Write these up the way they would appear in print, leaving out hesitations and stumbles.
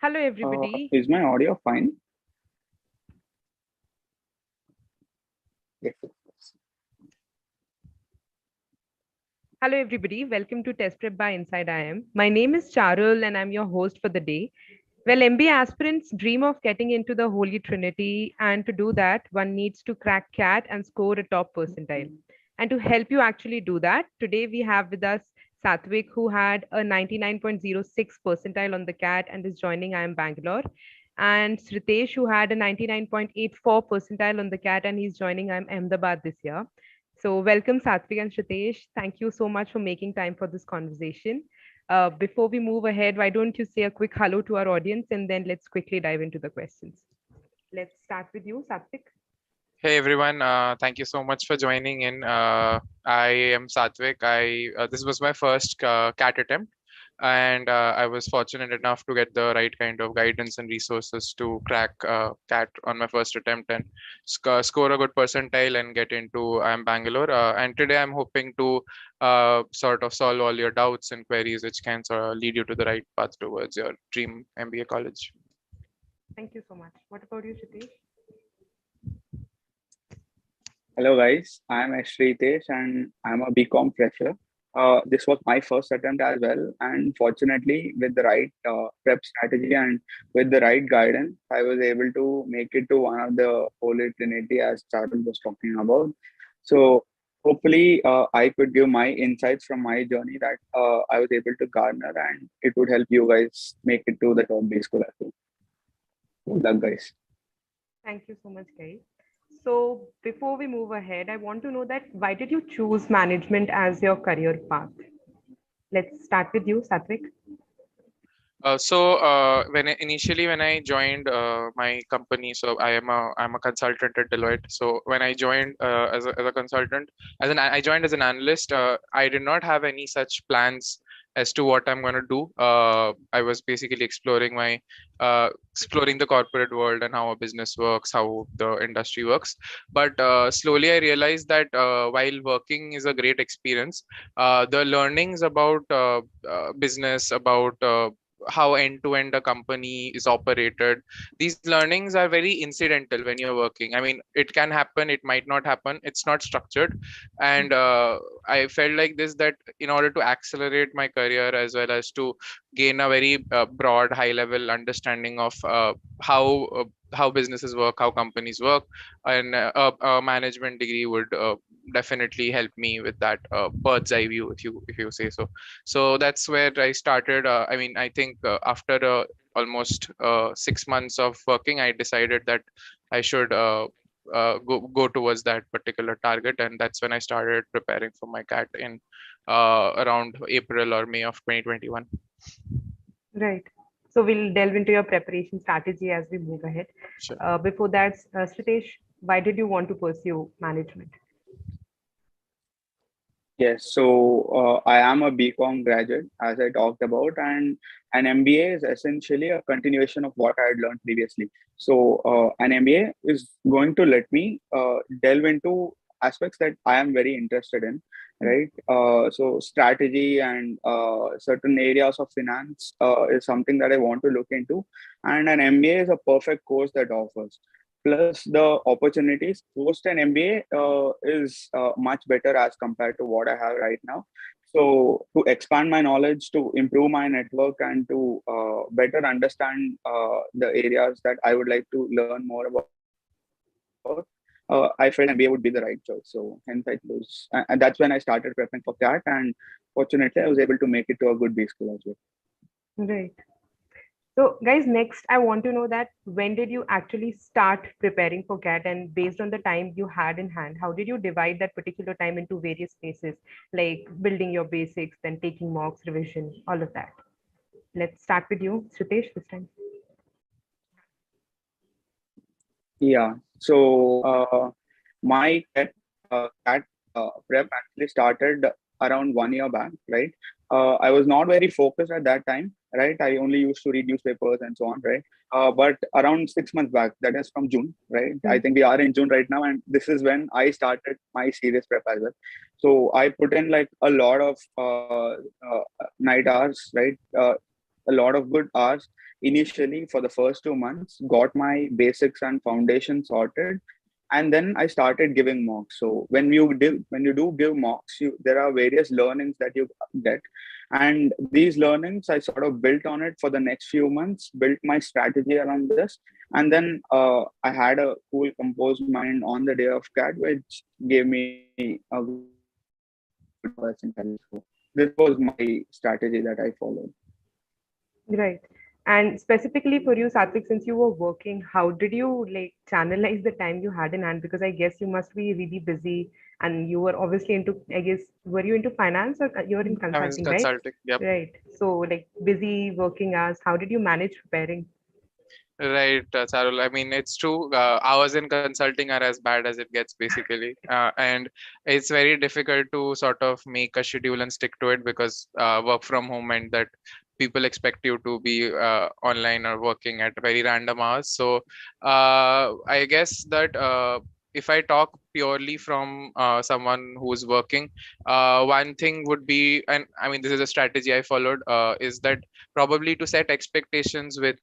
Hello, everybody. Is my audio fine? Yes. Hello, everybody. Welcome to TestPrep by InsideIIM. My name is Charul, and I'm your host for the day. Well, MBA aspirants dream of getting into the Holy Trinity, and to do that, one needs to crack CAT and score a top percentile. And to help you actually do that, today we have with us Sattwik, who had a 99.06 percentile on the CAT and is joining IIM Bangalore, and Sritesh, who had a 99.84 percentile on the CAT and he's joining IIM Ahmedabad this year. So, welcome, Satvik and Sritesh. Thank you so much for making time for this conversation. Before we move ahead, why don't you say a quick hello to our audience and then let's quickly dive into the questions. Let's start with you, Satvik. Hey everyone, thank you so much for joining in. I am Sattwik. This was my first CAT attempt, and I was fortunate enough to get the right kind of guidance and resources to crack CAT on my first attempt and score a good percentile and get into IIM Bangalore. And today I'm hoping to sort of solve all your doubts and queries, which can sort of lead you to the right path towards your dream MBA college. Thank you so much. What about you, Sritesh? Hello guys, I'm Sritesh and I'm a BCom fresher. This was my first attempt as well, and fortunately, with the right prep strategy and with the right guidance, I was able to make it to one of the Holy Trinity as Charul was talking about. So hopefully, I could give my insights from my journey that I was able to garner, and it would help you guys make it to the top B school as well. Good luck, guys. Thank you so much, guys. So before we move ahead, I want to know that why did you choose management as your career path? Let's start with you, Satvik. When I joined my company, so I'm a consultant at Deloitte. So when I joined as a consultant, I joined as an analyst. I did not have any such plans as to what I'm going to do. I was basically exploring the corporate world and how a business works, how the industry works. But slowly I realized that while working is a great experience, the learnings about business, about how end-to-end a company is operated, these learnings are very incidental when you're working. I mean, it can happen, it might not happen, it's not structured. And I felt like this, that in order to accelerate my career as well as to gain a very broad high level understanding of how businesses work, how companies work, and a management degree would definitely help me with that bird's eye view, if you say so. So that's where I started. I mean, I think after almost 6 months of working, I decided that I should go towards that particular target, and that's when I started preparing for my CAT in around April or May of 2021. Right. So we'll delve into your preparation strategy as we move ahead. Sure. Before that, Sritesh, why did you want to pursue management? Yes, so I am a BCom graduate, as I talked about, and an MBA is essentially a continuation of what I had learned previously. So an MBA is going to let me delve into aspects that I am very interested in, right? So strategy and certain areas of finance is something that I want to look into, and an MBA is a perfect course that offers. Plus, the opportunities post an MBA is much better as compared to what I have right now. So, to expand my knowledge, to improve my network, and to better understand the areas that I would like to learn more about, I felt MBA would be the right choice. So, hence I chose, and that's when I started prepping for CAT. And fortunately, I was able to make it to a good B school as well. Right. So, guys, next I want to know that when did you actually start preparing for CAT, and based on the time you had in hand, how did you divide that particular time into various phases, like building your basics, then taking mocks, revision, all of that? Let's start with you, Sritesh, this time. Yeah. So my CAT prep actually started around 1 year back, right? I was not very focused at that time, right? I only used to read newspapers and so on, right? But around 6 months back, that is from June, right? I think we are in June right now, and this is when I started my serious prep as well. So I put in like a lot of night hours, right? A lot of good hours, initially for the first 2 months, got my basics and foundation sorted, and then I started giving mocks. So when you do give mocks, there are various learnings that you get, and these learnings I sort of built on it for the next few months, built my strategy around this, and then I had a cool composed mind on the day of CAT, which gave me a good percentile. So this was my strategy that I followed. Right. And specifically for you, Satvik, since you were working, how did you like channelize the time you had in hand? Because I guess you must be really busy and you were obviously into, I guess, were you into finance or you were in I was consulting, right? consulting. Yep. Right. So like busy working hours, how did you manage preparing? Right, Charul. I mean, it's true. Hours in consulting are as bad as it gets, basically. And it's very difficult to sort of make a schedule and stick to it because work from home meant that people expect you to be online or working at very random hours. So I guess that if I talk purely from someone who's working, one thing would be, and I mean, this is a strategy I followed, is that probably to set expectations with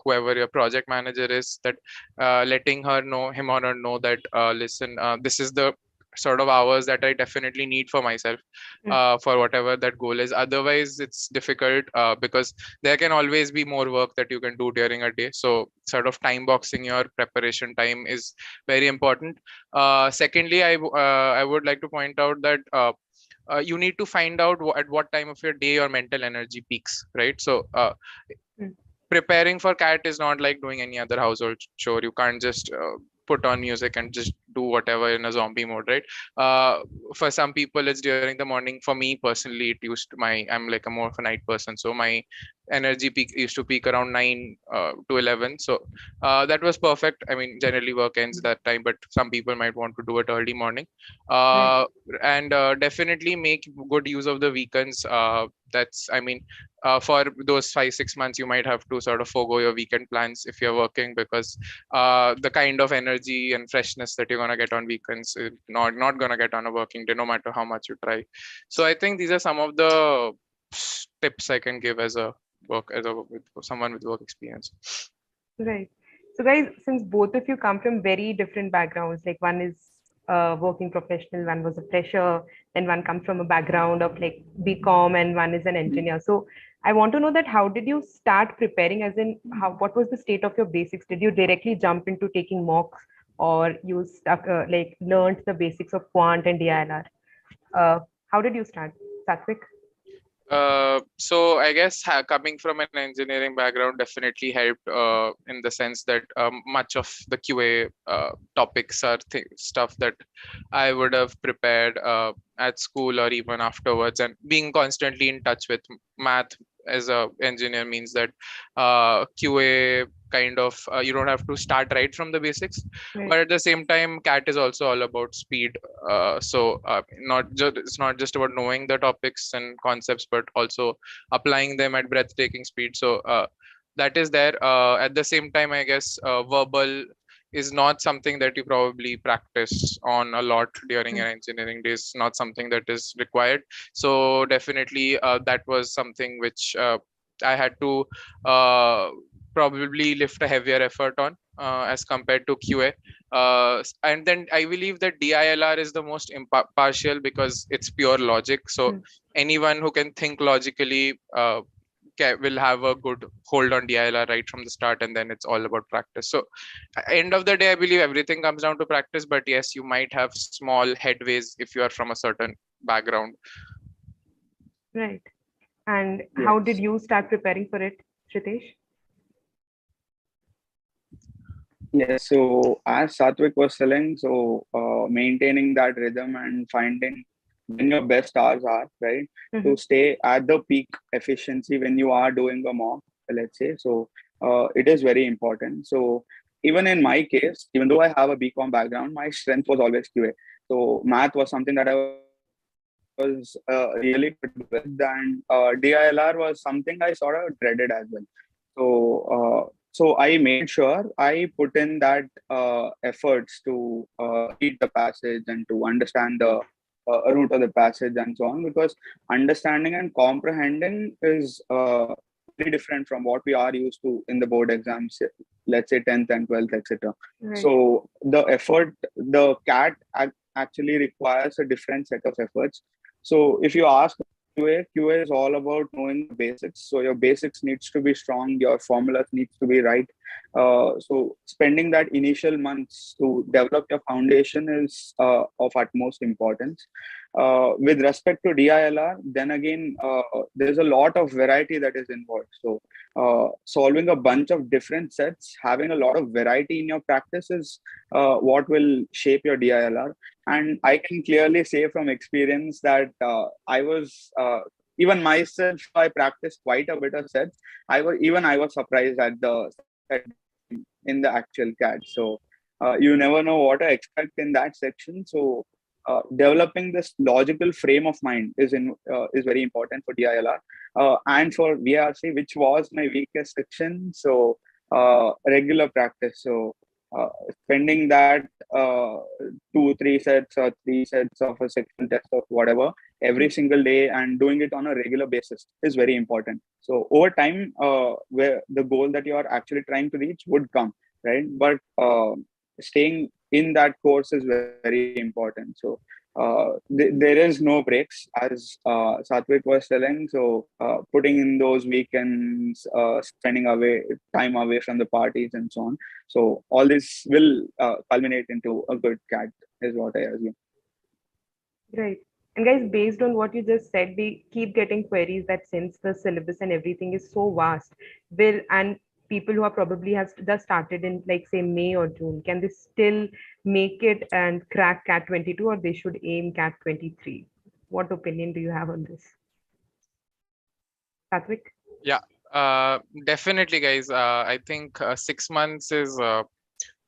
whoever your project manager is, that letting him or her know that listen, this is the sort of hours that I definitely need for myself, for whatever that goal is. Otherwise it's difficult because there can always be more work that you can do during a day. So sort of time boxing your preparation time is very important. Secondly, I would like to point out that you need to find out at what time of your day your mental energy peaks, right? So Mm. preparing for CAT is not like doing any other household chore. You can't just put on music and just do whatever in a zombie mode, right? For some people it's during the morning. For me personally, it used to I'm like a more of a night person, so my energy peak used to peak around 9 to 11. So that was perfect. I mean, generally work ends that time, but some people might want to do it early morning. Right. And definitely make good use of the weekends. That's I mean, for those 5 6 months you might have to sort of forego your weekend plans if you're working, because the kind of energy and freshness that you're going to get on weekends is not going to get on a working day, no matter how much you try. So I think these are some of the tips I can give with someone with work experience. Right. So, guys, since both of you come from very different backgrounds, like one is a working professional, one was a fresher, then one comes from a background of like BCom, and one is an engineer. So, I want to know that how did you start preparing? As in, what was the state of your basics? Did you directly jump into taking mocks, or you stuck like learned the basics of quant and DILR? How did you start, Satvik? So I guess coming from an engineering background definitely helped in the sense that much of the QA topics are stuff that I would have prepared at school or even afterwards, and being constantly in touch with math as a engineer means that QA kind of you don't have to start right from the basics, Right. but at the same time CAT is also all about speed. So not just it's not just about knowing the topics and concepts, but also applying them at breathtaking speed. So that is there. At the same time, I guess verbal is not something that you probably practice on a lot during your engineering days, not something that is required. So definitely that was something which I had to probably lift a heavier effort on as compared to QA. And then I believe that DILR is the most impartial because it's pure logic. So anyone who can think logically will have a good hold on DILR right from the start, and then it's all about practice. So end of the day, I believe everything comes down to practice, but yes, you might have small headways if you are from a certain background. Right. And how did Yes. you start preparing for it, Sritesh? Yes, so as Satvik was telling, so maintaining that rhythm and finding when your best hours are, right? To stay at the peak efficiency when you are doing a mock, let's say. So it is very important. So even in my case, even though I have a BCom background, my strength was always QA. So math was something that I was really good with, and DILR was something I sort of dreaded as well. So I made sure I put in that efforts to read the passage and to understand the root of the passage and so on, because understanding and comprehending is very different from what we are used to in the board exams, let's say 10th and 12th, etc. Right. So the effort, the CAT actually requires a different set of efforts. So if you ask QA is all about knowing the basics. So your basics needs to be strong, your formulas needs to be right. So spending that initial months to develop your foundation is of utmost importance. With respect to DILR, then again, there's a lot of variety that is involved. So solving a bunch of different sets, having a lot of variety in your practice is what will shape your DILR. And I can clearly say from experience that I was even myself, I practiced quite a bit of sets. I was surprised at the set in the actual CAD. So you never know what to expect in that section. So developing this logical frame of mind is very important for DILR and for VRC, which was my weakest section. So regular practice. So spending that 2-3 sets or 3 sets of a section test or whatever every single day and doing it on a regular basis is very important. So over time, where the goal that you are actually trying to reach would come, right? But staying in that course is very important. So there is no breaks, as Sattwik was telling. So putting in those weekends, spending time away from the parties and so on. So all this will culminate into a good CAT, is what I assume. Right. And guys, based on what you just said, we keep getting queries that since the syllabus and everything is so vast, and people who are probably has just started in like say May or June, can they still make it and crack CAT 22, or they should aim CAT 23? What opinion do you have on this, Satvik? Yeah, definitely, guys. I think 6 months is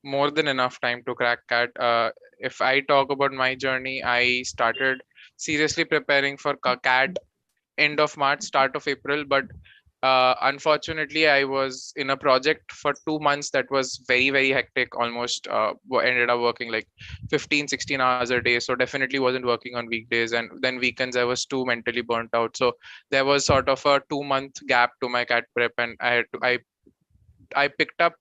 more than enough time to crack CAT. If I talk about my journey, I started seriously preparing for CAT end of March, start of April, but unfortunately, I was in a project for 2 months that was very, very hectic. Almost ended up working like 15, 16 hours a day. So definitely wasn't working on weekdays. And then weekends, I was too mentally burnt out. So there was sort of a 2 month gap to my CAT prep, and I picked up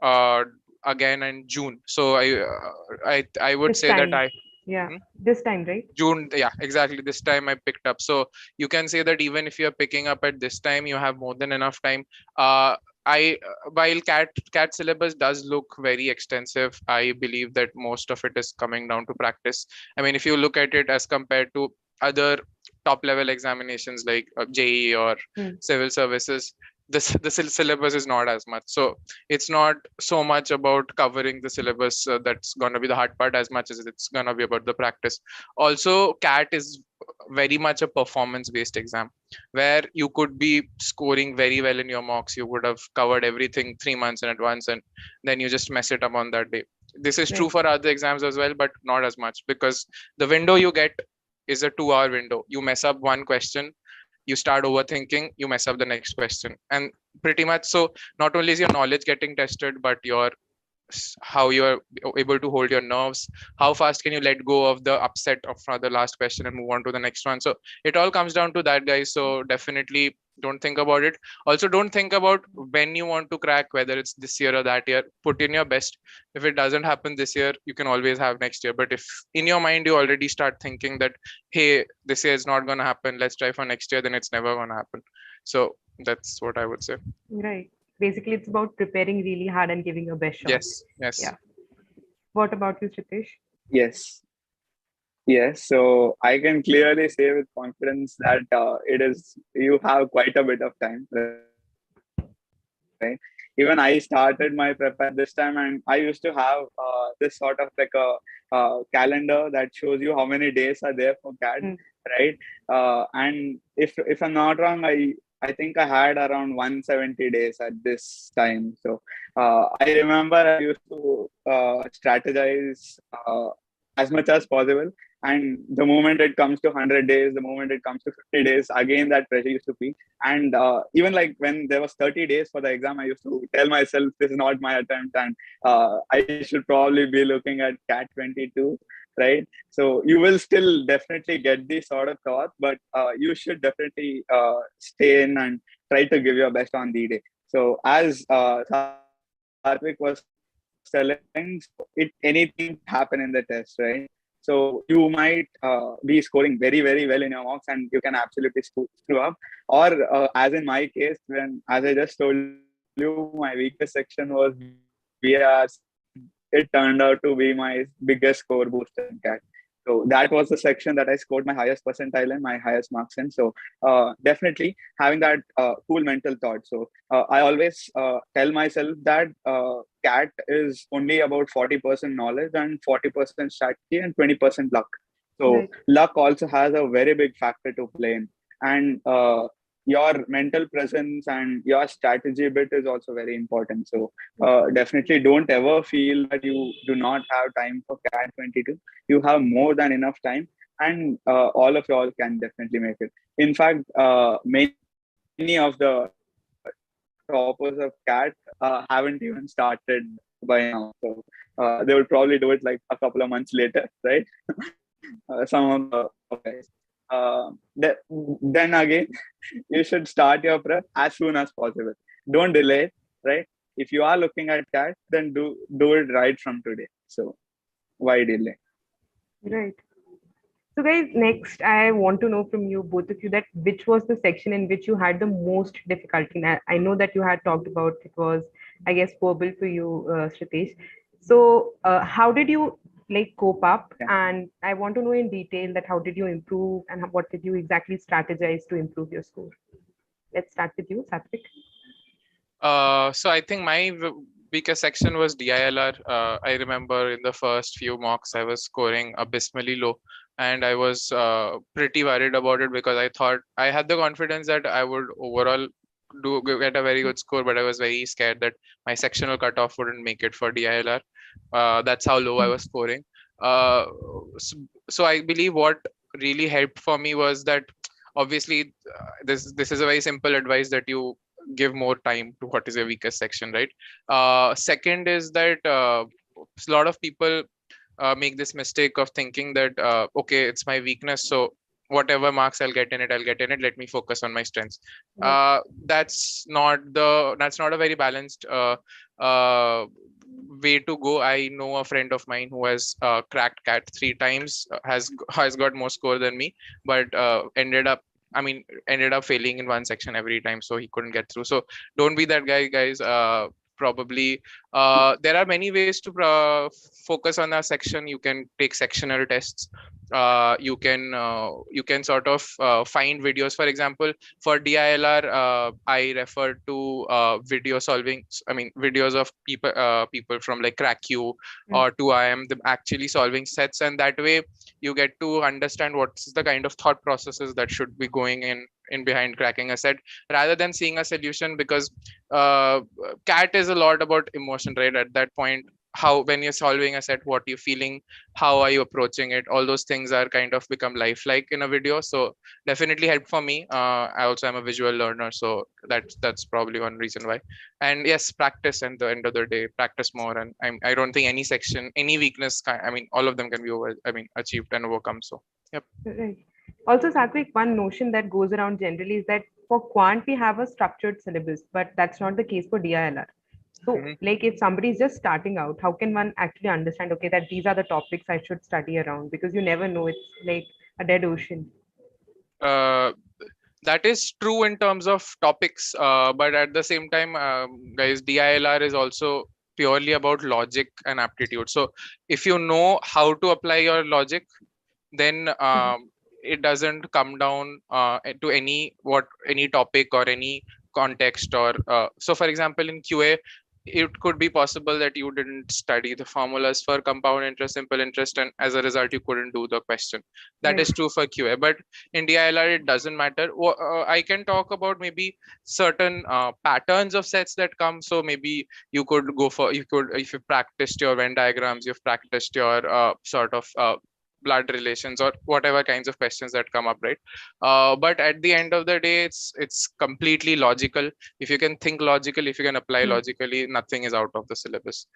uh, again in June. So I would This say that time, yeah, Hmm? this time, right? June, yeah, exactly. This time I picked up. So you can say that even if you're picking up at this time, you have more than enough time. While CAT syllabus does look very extensive, I believe that most of it is coming down to practice. I mean, if you look at it as compared to other top level examinations like JEE or civil services, the syllabus is not as much. So it's not so much about covering the syllabus that's going to be the hard part as much as it's going to be about the practice. Also, CAT is very much a performance based exam where you could be scoring very well in your mocks. You would have covered everything 3 months in advance, and then you just mess it up on that day. This is true Right. for other exams as well, but not as much, because the window you get is a 2 hour window. You mess up one question, you start overthinking, you mess up the next question. And pretty much so, not only is your knowledge getting tested, but your how you're able to hold your nerves, how fast can you let go of the upset of the last question and move on to the next one. So it all comes down to that, guys. So definitely don't think about it. Also, don't think about when you want to crack, whether it's this year or that year. Put in your best. If it doesn't happen this year, you can always have next year. But if in your mind you already start thinking that, hey, this year is not going to happen, let's try for next year, then it's never going to happen. So that's what I would say. Right. Basically, it's about preparing really hard and giving your best shot. Yes. Yeah. What about you, Sritesh? Yes. Yes, so I can clearly say with confidence that you have quite a bit of time, right? Even I started my prep at this time, and I used to have this sort of like a calendar that shows you how many days are there for CAD, Mm. right? And if I'm not wrong, I think I had around 170 days at this time. So I remember I used to strategize as much as possible. And the moment it comes to 100 days, the moment it comes to 50 days, again that pressure used to be. And even like when there was 30 days for the exam, I used to tell myself this is not my attempt, and I should probably be looking at CAT 22, right? So you will still definitely get this sort of thought, but you should definitely stay in and try to give your best on the day. So as Satvik was telling, so anything can happen in the test, right? So you might be scoring very, very well in your mocks, and you can absolutely screw up. Or as in my case, as I just told you, my weakest section was VRs. It turned out to be my biggest score booster in CAT. So that was the section that I scored my highest percentile and my highest marks in. So definitely having that cool mental thought. So I always tell myself that CAT is only about 40% knowledge and 40% strategy and 20% luck. So Right. luck also has a very big factor to play in. And your mental presence and your strategy bit is also very important. So definitely don't ever feel that you do not have time for CAT 22. You have more than enough time, and all of y'all can definitely make it. In fact, many of the toppers of CAT haven't even started by now. So they will probably do it like a couple of months later, right? Some of the top guys. Then again, you should start your prep as soon as possible. Don't delay it, right? If you are looking at CAT, then do it right from today. So why delay? Right. So, guys, next I want to know from you, both of you, that which was the section in which you had the most difficulty. Now, I know that you had talked about it was, I guess, verbal for you, Sritesh. So, how did you like cope up? Yeah. And I want to know in detail that how did you improve and what did you exactly strategize to improve your score? Let's start with you, Sattwik. So I think my weakest section was DILR. I remember in the first few mocks I was scoring abysmally low, and I was pretty worried about it because I thought I had the confidence that I would overall get a very good score, but I was very scared that my sectional cutoff wouldn't make it for DILR. That's how low I was scoring. Uh, so I believe what really helped for me was that obviously this is a very simple advice that you give more time to what is your weakest section, right? Second is that a lot of people make this mistake of thinking that okay, it's my weakness, so whatever marks I'll get in it, I'll get in it. Let me focus on my strengths. Right. That's not a very balanced uh, way to go. I know a friend of mine who has cracked CAT 3 times, has got more score than me, but ended up failing in one section every time, so he couldn't get through. So don't be that guy, guys. Probably there are many ways to focus on a section. You can take sectional tests. You can sort of find videos. For example, for DILR, I refer to video solving. I mean, videos of people from like CrackQ Mm. or 2IIM, them actually solving sets, and that way you get to understand what's the kind of thought processes that should be going in behind cracking a set, rather than seeing a solution, because uh, CAT is a lot about emotion, right? At that point, how when you're solving a set, what you're feeling, how are you approaching it, all those things are kind of become lifelike in a video. So definitely helped for me. I also am a visual learner, so that's probably one reason why. And yes, practice, and the end of the day, practice more. And I don't think any section, any weakness, I mean, all of them can be achieved and overcome. So yep. Right. Also, Satvik, one notion that goes around generally is that for quant we have a structured syllabus, but that's not the case for DILR. So, Mhm. like if somebody is just starting out, how can one actually understand, okay, that these are the topics I should study around? Because you never know, it's like a dead ocean. uh, that is true in terms of topics, but at the same time, guys, DILR is also purely about logic and aptitude. So if you know how to apply your logic, then Mhm. it doesn't come down to any topic or any context. Or so for example, in QA, it could be possible that you didn't study the formulas for compound interest, simple interest, and as a result you couldn't do the question. That Right. is true for QA, but in DILR it doesn't matter. I can talk about maybe certain patterns of sets that come. So maybe you could, if you practiced your Venn diagrams, you've practiced your sort of blood relations or whatever kinds of questions that come up, right? But at the end of the day, it's completely logical. If you can think logically, if you can apply Hmm. logically, nothing is out of the syllabus.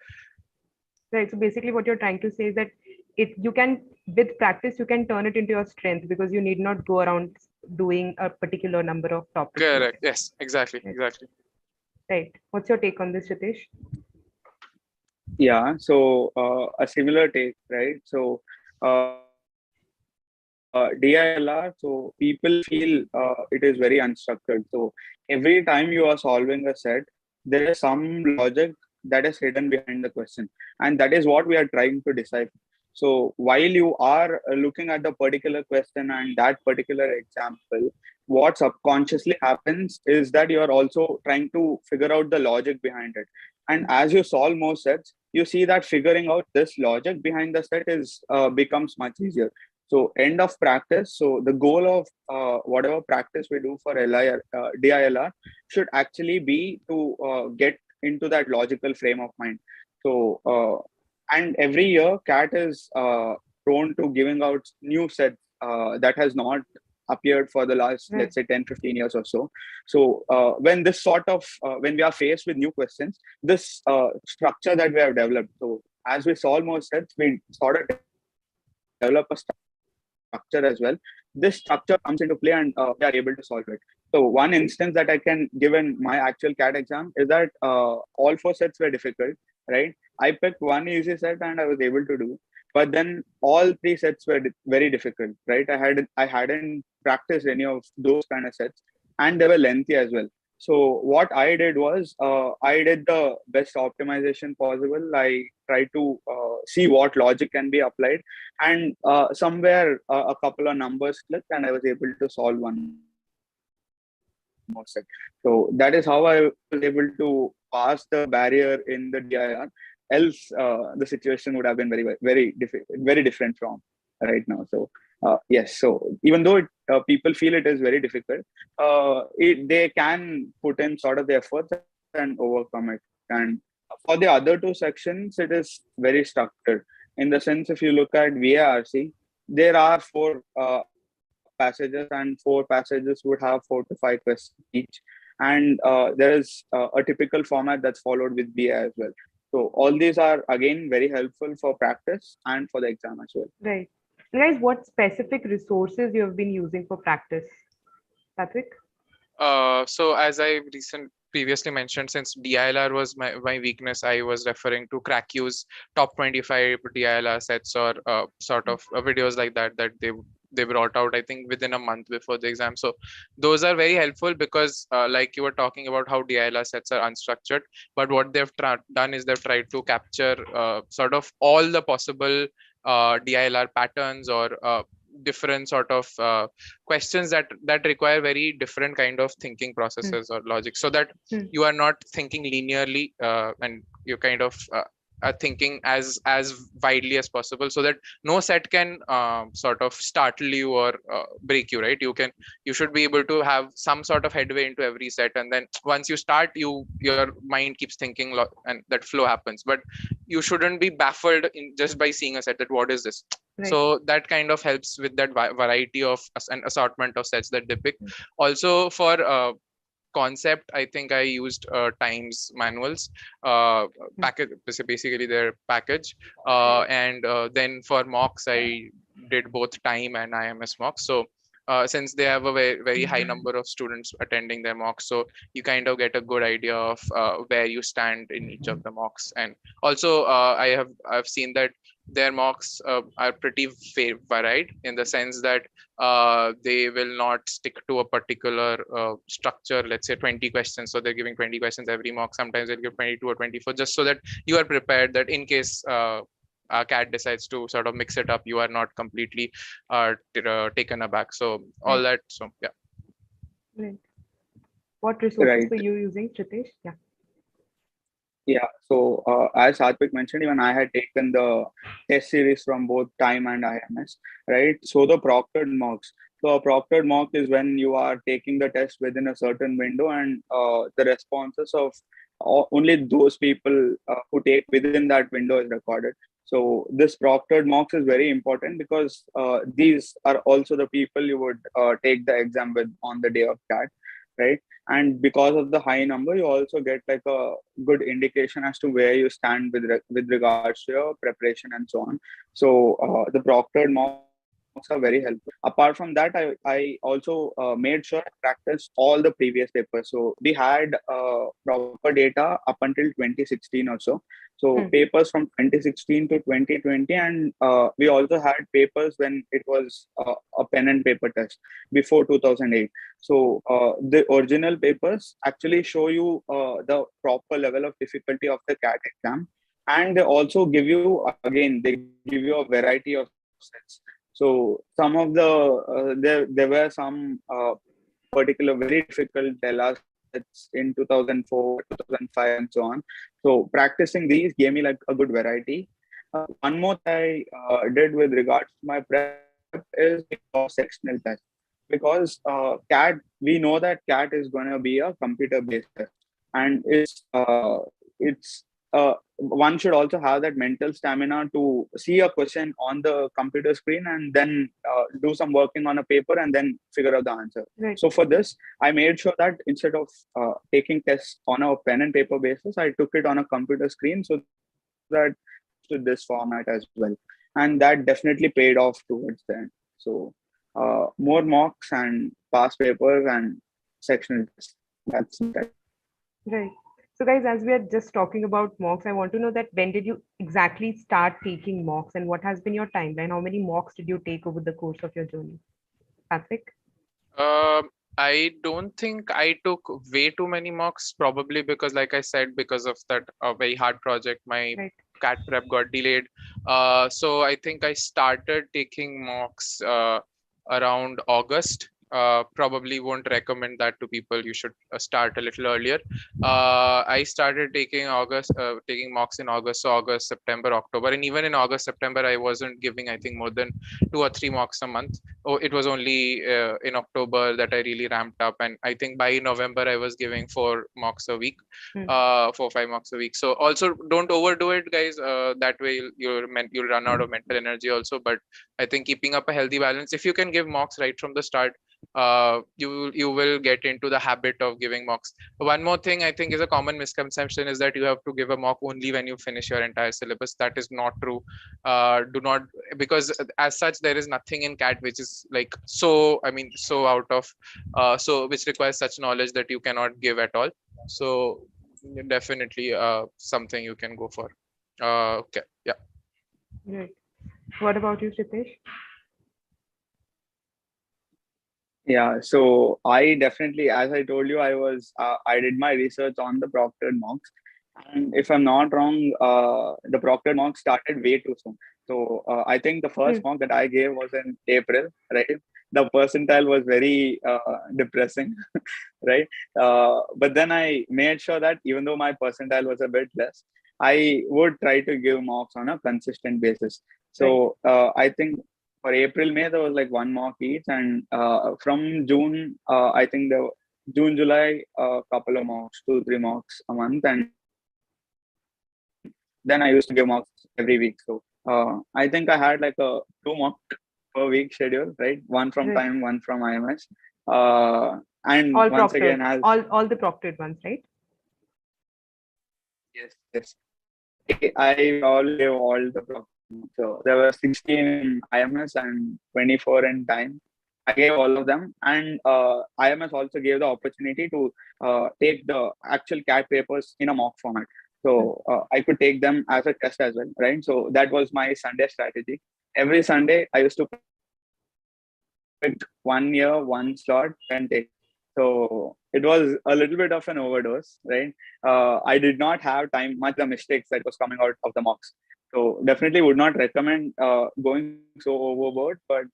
Right. So basically, what you're trying to say is that it you can with practice you can turn it into your strength because you need not go around doing a particular number of top Correct. responses. Yes, exactly. Right. Exactly. Right. What's your take on this, Sritesh? Yeah, so a similar take, right? So DILR, so people feel it is very unstructured. So every time you are solving a set, there is some logic that is hidden behind the question, and that is what we are trying to decipher. So while you are looking at the particular question and that particular example, what subconsciously happens is that you are also trying to figure out the logic behind it. And as you solve more sets, you see that figuring out this logic behind the set is becomes much easier. So end of practice. So the goal of whatever practice we do for DILR should actually be to get into that logical frame of mind. So and every year, CAT is prone to giving out new sets that has not appeared for the last, Right. let's say, 10-15 years or so. So when this sort of when we are faced with new questions, this structure that we have developed, so as we solve more sets, we sort of develop a structure as well. This structure comes into play, and we are able to solve it. So one instance that I can give in my actual CAT exam is that all four sets were difficult, right? I picked one easy set and I was able to do, but then all three sets were very difficult, right? I hadn't practiced any of those kind of sets, and they were lengthy as well. So what I did was I did the best optimization possible. I tried to see what logic can be applied, and somewhere a couple of numbers clicked, and I was able to solve one more set. So that is how I was able to pass the barrier in the DIR. Else, the situation would have been very different from right now. So yes, so even though people feel it is very difficult, they can put in sort of the efforts and overcome it. And for the other two sections, it is very structured in the sense, if you look at VARC, there are four passages, and four passages would have 4 to 5 questions each. And there is a typical format that's followed with BA as well. So all these are again very helpful for practice and for the exam as well. Right. Guys, what specific resources you have been using for practice? Sattwik? So as I previously mentioned, since DILR was my weakness, I was referring to CrackU's top 25 DILR sets, or sort of videos like that they brought out, I think, within a month before the exam. So those are very helpful because like you were talking about how DILR sets are unstructured, but what they've done is they've tried to capture sort of all the possible DILR patterns, or different sort of questions that require very different kind of thinking processes or logic, so that you are not thinking linearly, and you kind of are thinking as widely as possible, so that no set can sort of startle you or break you, right? You should be able to have some sort of headway into every set, and then once you start, your mind keeps thinking, and that flow happens. But you shouldn't be baffled just by seeing a set, that what is this. Right. So that kind of helps with that variety of an assortment of sets that they pick. Also for concept, I think I used Times manuals package, basically their package, and then for mocks I did both Time and IMS mocks. So since they have a very high number of students attending their mocks, so you kind of get a good idea of where you stand in each of the mocks. And also I've seen that their mocks are pretty varied, in the sense that they will not stick to a particular structure, let's say 20 questions, so they're giving 20 questions every mock. Sometimes they'll give 22 or 24, just so that you are prepared, that in case CAT decides to sort of mix it up, you are not completely taken aback. So all that. So yeah. Right. What resources Right. were you using, Sritesh? Yeah. Yeah. So as Satvik mentioned, even I had taken the test series from both Time and IMS, right? So the proctored mocks. So a proctored mock is when you are taking the test within a certain window, and the responses of only those people who take within that window is recorded. So this proctored mocks is very important because these are also the people you would take the exam with on the day of CAT, right? And because of the high number, you also get like a good indication as to where you stand with regards to your preparation and so on. So the proctored mocks are very helpful. mocks are very helpful. Apart from that, I also made sure I practiced all the previous papers. So we had proper data up until 2016 or so. So papers from 2016 to 2020, and we also had papers when it was a pen and paper test before 2008. So the original papers actually show you the proper level of difficulty of the CAT exam, and they also give you, again, they give you a variety of sets. So some of the there were some particular very difficult Della sets in 2004, 2005, and so on. So practicing these gave me like a good variety. One more thing I did with regards to my prep is sectional test, because CAT, we know that CAT is going to be a computer-based test, and it's one should also have that mental stamina to see a question on the computer screen and then do some working on a paper and then figure out the answer. Right. So for this, I made sure that instead of taking tests on a pen and paper basis, I took it on a computer screen, so that to this format as well. And that definitely paid off towards the end. So more mocks and past papers and sectional tests. That's that. Right. So guys, as we are just talking about mocks, I want to know that when did you exactly start taking mocks and what has been your timeline? How many mocks did you take over the course of your journey? Sattwik? I don't think I took way too many mocks, probably because, like I said, because of that very hard project, my Right. CAT prep got delayed. So I think I started taking mocks around August. Probably won't recommend that to people. You should start a little earlier. I started taking mocks in August, so August, September, October, and even in August, September, I wasn't giving, I think, more than 2 or 3 mocks a month. Oh, it was only in October that I really ramped up, and I think by November I was giving 4 mocks a week, 4-5 mocks a week. So also don't overdo it, guys. That way you'll run out of mental energy also. But I think keeping up a healthy balance, if you can give mocks right from the start, you will get into the habit of giving mocks. One more thing I think is a common misconception is that you have to give a mock only when you finish your entire syllabus. That is not true. Do not, because as such there is nothing in CAT which is like so out of so which requires such knowledge that you cannot give at all. So definitely something you can go for. Okay, yeah. Right. What about you, Sritesh? Yeah, so I definitely, as I told you, I did my research on the proctored mocks, and if I'm not wrong, the proctored mock started way too soon. So I think the first mock that I gave was in April, right? The percentile was very depressing, right? But then I made sure that even though my percentile was a bit less, I would try to give mocks on a consistent basis. So I think for April, May, there was like 1 mock each, and from June, I think the June, July, a couple of mocks, 2-3 mocks a month, and then I used to give mocks every week. So I think I had like a 2 mock per week schedule, right? One from time, one from IIMs, and all once proctored. again, as all the proctored ones, right? yes, I all gave all the proctored. So there were 16 in IIMs and 24 in time. I gave all of them, and IIMs also gave the opportunity to take the actual CAT papers in a mock format. So I could take them as a test as well, right? So that was my Sunday strategy. Every Sunday, I used to pick 1 year, 1 slot, and take. So it was a little bit of an overdose, right? I did not have time much the mistakes that was coming out of the mocks. So definitely would not recommend going so overboard. But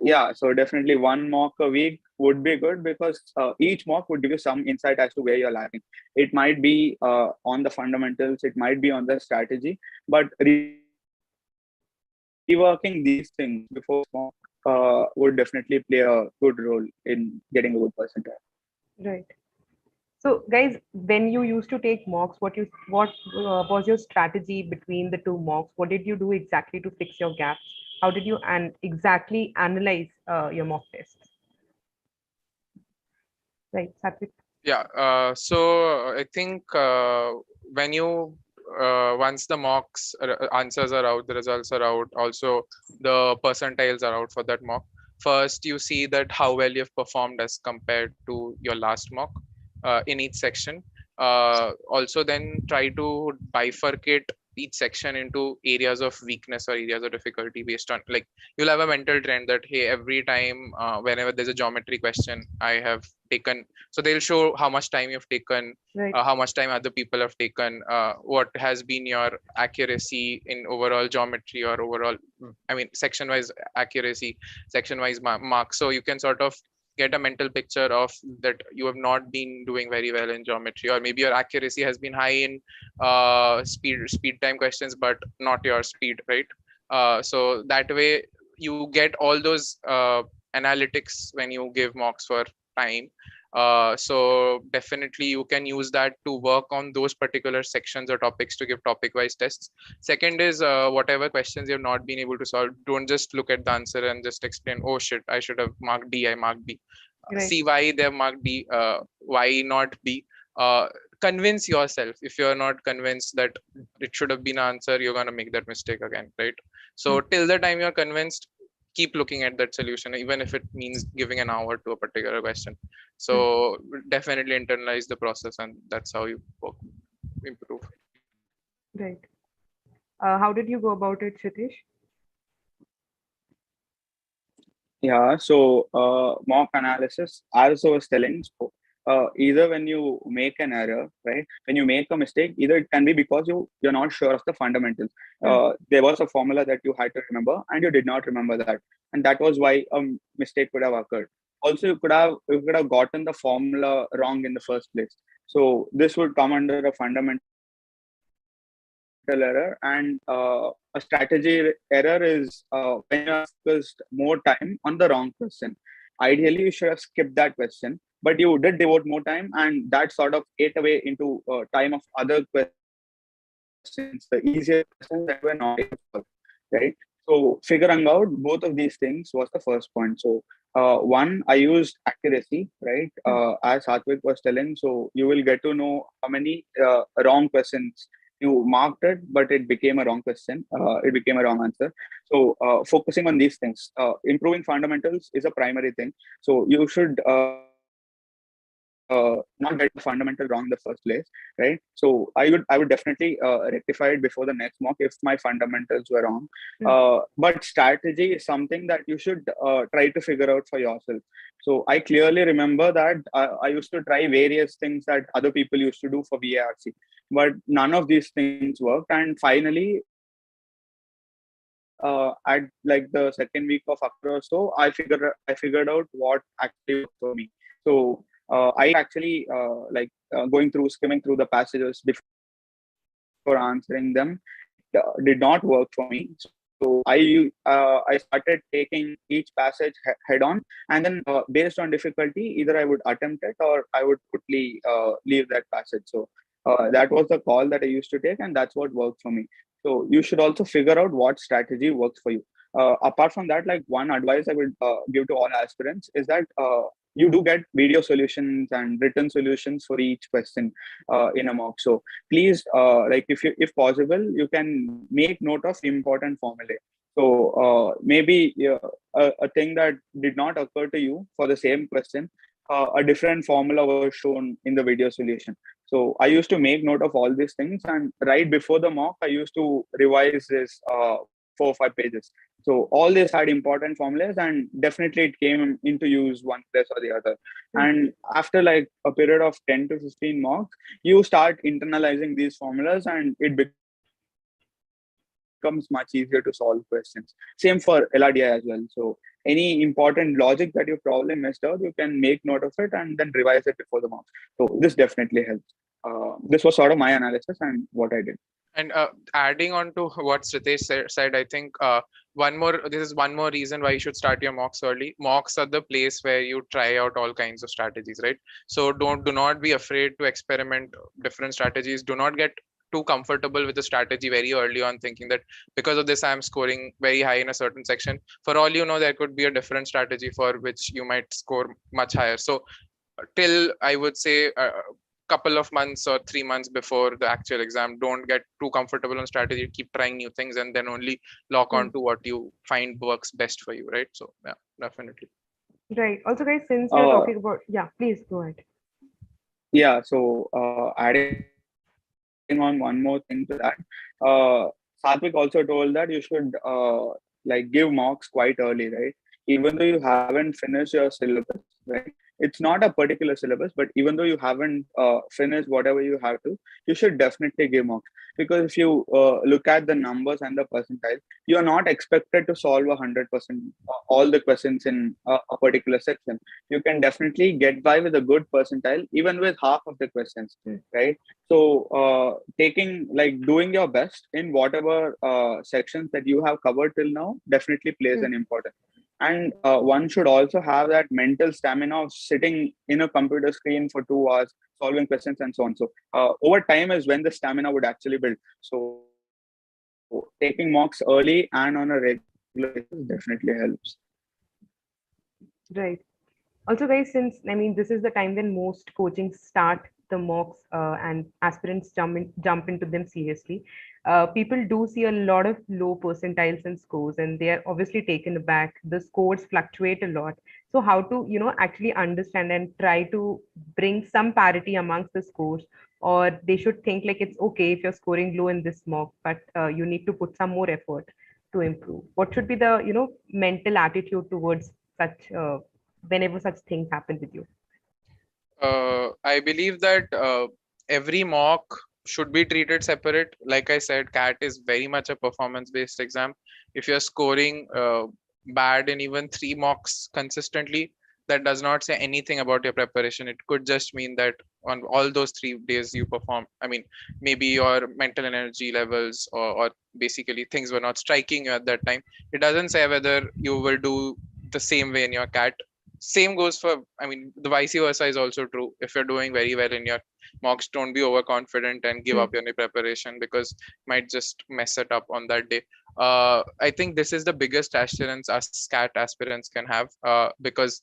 yeah, so definitely 1 mock a week would be good, because each mock would give you some insight as to where you're lacking. It might be on the fundamentals, it might be on the strategy, but reworking these things before mock would definitely play a good role in getting a good percentile. Right. So guys, when you used to take mocks, what was your strategy between the 2 mocks? What did you do exactly to fix your gaps? How did you exactly analyze your mock tests? Right, Sattwik? Yeah, so I think when you once the mocks answers are out, the results are out, also the percentiles are out for that mock. First, you see that how well you've performed as compared to your last mock in each section. Also, then try to bifurcate each section into areas of weakness or areas of difficulty based on, like, you'll have a mental trend that, hey, every time whenever there's a geometry question, I have taken, so they'll show how much time you've taken, Right. how much time other people have taken, what has been your accuracy in overall geometry or overall, I mean, section wise accuracy, section wise marks. So you can sort of get a mental picture of that you have not been doing very well in geometry, or maybe your accuracy has been high in speed time questions but not your speed, right? So that way you get all those analytics when you give mocks for time. So definitely you can use that to work on those particular sections or topics to give topic wise tests. Second is whatever questions you have not been able to solve, don't just look at the answer and just explain, oh shit, I should have marked D, I marked B. Right. See why they marked D, why not B. Convince yourself. If you're not convinced that it should have been answer, you're going to make that mistake again, right? So till the time you're convinced, keep looking at that solution, even if it means giving an hour to a particular question. So definitely internalize the process, and that's how you improve. Right. How did you go about it, Sritesh? Yeah, so mock analysis, as I was telling, so either when you make an error, right? When you make a mistake, either it can be because you're not sure of the fundamentals. There was a formula that you had to remember, and you did not remember that, and that was why a mistake could have occurred. Also, you could have gotten the formula wrong in the first place. So this would come under a fundamental error, and a strategy error is when you have focused more time on the wrong question. Ideally you should have skipped that question, but you did devote more time, and that sort of ate away into time of other questions, the easier questions that you were not able to solve, right? So figuring out both of these things was the first point. So one, I used accuracy, right? As Sattwik was telling, so you will get to know how many wrong questions you marked it, but it became a wrong question. It became a wrong answer. So focusing on these things, improving fundamentals is a primary thing. So you should not get the fundamental wrong in the first place, right? So I would definitely rectify it before the next mock if my fundamentals were wrong. But strategy is something that you should try to figure out for yourself. So I clearly remember that I used to try various things that other people used to do for VARC, but none of these things worked. And finally, at like the second week of October or so, I figured out what actually worked for me. So I started actually skimming through the passages before answering them. It did not work for me. So I started taking each passage head on, and then based on difficulty, either I would attempt it or I would totally leave that passage. So that was the call that I used to take, and that's what worked for me. So you should also figure out what strategy works for you. Apart from that, like one advice I would give to all aspirants is that you do get video solutions and written solutions for each question in a mock. So please, if possible, you can make note of important formulae. So maybe a thing that did not occur to you for the same question, a different formula was shown in the video solution. So I used to make note of all these things, and right before the mock, I used to revise this 4 or 5 pages. So all this had important formulas, and definitely it came into use one place or the other. And after like a period of 10 to 15 mocks, you start internalizing these formulas, and it becomes much easier to solve questions. Same for LRDI as well. So any important logic that you probably missed out, you can make note of it and then revise it before the mock. So this definitely helps. This was sort of my analysis and what I did. And adding on to what Sritesh said, I think this is one more reason why you should start your mocks early. Mocks are the place where you try out all kinds of strategies, right? So do not be afraid to experiment different strategies. Do not get too comfortable with the strategy very early on, thinking that because of this I'm scoring very high in a certain section. For all you know, there could be a different strategy for which you might score much higher. So till I would say couple of months or 3 months before the actual exam. Don't get too comfortable on strategy. Keep trying new things and then only lock on to what you find works best for you, right? So yeah, definitely. Right. Also, guys, since we are Uh, talking about, yeah, please go ahead. yeah, so adding on one more thing to that, Satvik also told that you should like give mocks quite early, right? Even though you haven't finished your syllabus, right? It's not a particular syllabus, but even though you haven't finished whatever you have to, you should definitely give mocks. Because if you look at the numbers and the percentile, you are not expected to solve 100% all the questions in a particular section. You can definitely get by with a good percentile, even with half of the questions, right? So taking like doing your best in whatever sections that you have covered till now definitely plays an important. And one should also have that mental stamina of sitting in a computer screen for 2 hours solving questions and so on. So over time is when the stamina would actually build. So taking mocks early and on a regular basis definitely helps. Right. Also, guys, since I mean this is the time when most coachings start the mocks and aspirants jump into them seriously. People do see a lot of low percentiles and scores, and they are obviously taken aback. The scores fluctuate a lot. So, how to actually understand and try to bring some parity amongst the scores, or they should think like it's okay if you're scoring low in this mock, but you need to put some more effort to improve. What should be the mental attitude towards such whenever such things happen with you? I believe that every mock should be treated separate. Like I said, CAT is very much a performance-based exam. If you're scoring bad in even 3 mocks consistently, that does not say anything about your preparation. It could just mean that on all those 3 days you perform. I mean, maybe your mental energy levels or basically things were not striking you at that time. It doesn't say whether you will do the same way in your CAT. Same goes for, I mean, the vice versa is also true. If you're doing very well in your mocks, don't be overconfident and give Hmm. up your preparation, because might just mess it up on that day. I think this is the biggest assurance us scat aspirants can have, because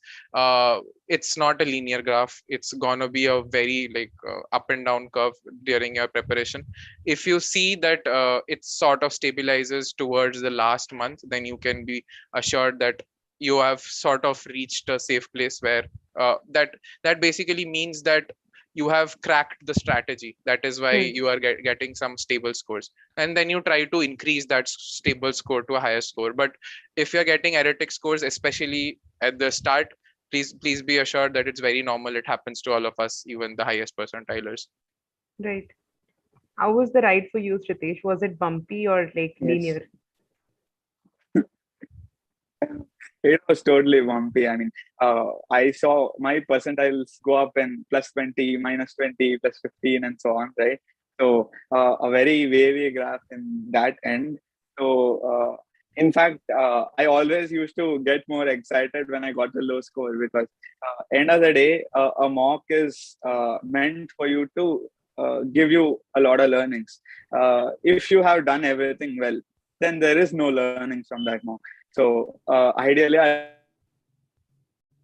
it's not a linear graph. It's gonna be a very like up and down curve during your preparation. If you see that it sort of stabilizes towards the last month, then you can be assured that you have sort of reached a safe place where that basically means that you have cracked the strategy. That is why Hmm. you are getting some stable scores, and then you try to increase that stable score to a higher score. But if you're getting erratic scores, especially at the start, please be assured that it's very normal. It happens to all of us, even the highest percentilers. Right. How was the ride for you, Sritesh? Was it bumpy or like Yes. linear? It was totally bumpy. I mean, I saw my percentiles go up in plus 20, minus 20, plus 15, and so on, right? So, a very wavy graph in that end. So, in fact, I always used to get more excited when I got the low score because, end of the day, a mock is meant for you to give you a lot of learnings. If you have done everything well, then there is no learnings from that mock. So ideally, I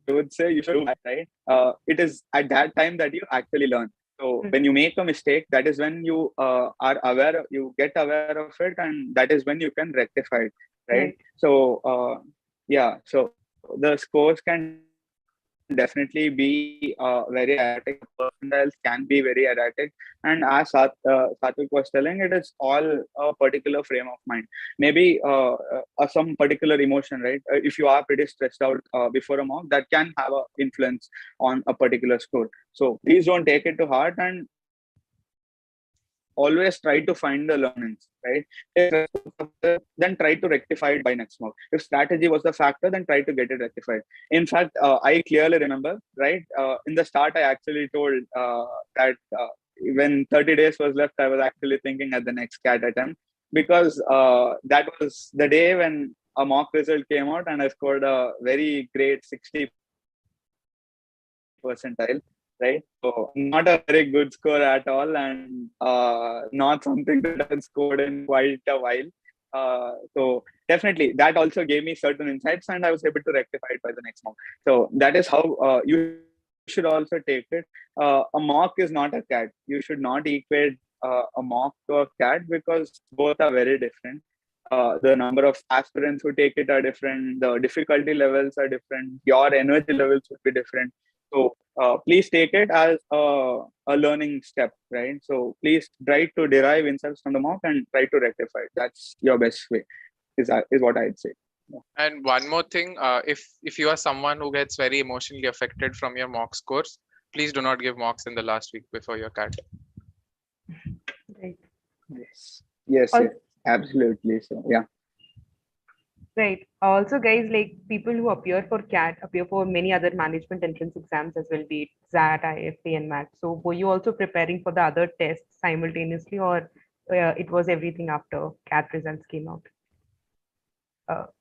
would say you should do that, right? It is at that time that you actually learn. So when you make a mistake, that is when you are aware, you get aware of it, and that is when you can rectify it, right? Right. So yeah, so the scores can definitely be very erratic. The percentiles can be very erratic, and as Satvik was telling, it is all a particular frame of mind. Maybe some particular emotion, right? If you are pretty stressed out before a mock, that can have a influence on a particular score. So please don't take it to heart, and always try to find the learnings, right? If stress was the factor, then try to rectify it by next mock. If strategy was the factor, then try to get it rectified. In fact, I clearly remember, right? In the start, I actually told that when 30 days was left, I was actually thinking at the next CAT attempt because that was the day when a mock result came out and I scored a very great 60 percentile, right? So not a very good score at all, and not something that I had scored in quite a while. So definitely that also gave me certain insights and I was able to rectify it by the next month. So that is how you should treat should also take it. A mock is not a CAT. You should not equate a mock to a CAT because both are very different. The number of aspirants who take it are different. The difficulty levels are different. Your energy levels would be different. So please take it as a learning step, right? So please try to derive insights from the mock and try to rectify it. That's your best way, is what I'd say. Yeah. And one more thing, if you are someone who gets very emotionally affected from your mock scores, please do not give mocks in the last week before your CAT. Right. Yes, absolutely. So yeah. Right. Also, guys, like people who appear for CAT appear for many other management entrance exams as well, be it XAT, IFT, and MAT. So, were you also preparing for the other tests simultaneously, or it was everything after CAT results came out?